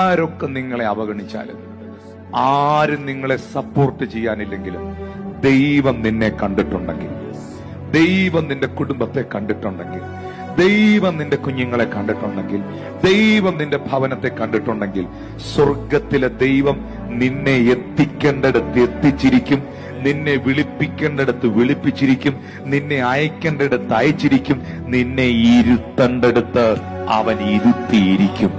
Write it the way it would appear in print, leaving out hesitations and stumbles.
ആരൊക്കെ നിങ്ങളെ അവഗണിച്ചാലും, ആരും നിങ്ങളെ സപ്പോർട്ട് ചെയ്യാനില്ലെങ്കിലും, ദൈവം നിന്നെ കണ്ടിട്ടുണ്ടെങ്കിൽ, ദൈവം നിന്റെ കുടുംബത്തെ കണ്ടിട്ടുണ്ടെങ്കിൽ, ദൈവം നിന്റെ കുഞ്ഞുങ്ങളെ കണ്ടിട്ടുണ്ടെങ്കിൽ, ദൈവം നിന്റെ ഭവനത്തെ കണ്ടിട്ടുണ്ടെങ്കിൽ, സ്വർഗത്തിലെ ദൈവം നിന്നെ എത്തിക്കേണ്ടടുത്ത് എത്തിച്ചിരിക്കും, നിന്നെ വിളിപ്പിക്കേണ്ടടുത്ത് വിളിപ്പിച്ചിരിക്കും, നിന്നെ അയക്കേണ്ടടുത്ത് അയച്ചിരിക്കും, നിന്നെ ഇരുത്തേണ്ടടുത്ത് അവൻ ഇരുത്തിയിരിക്കും.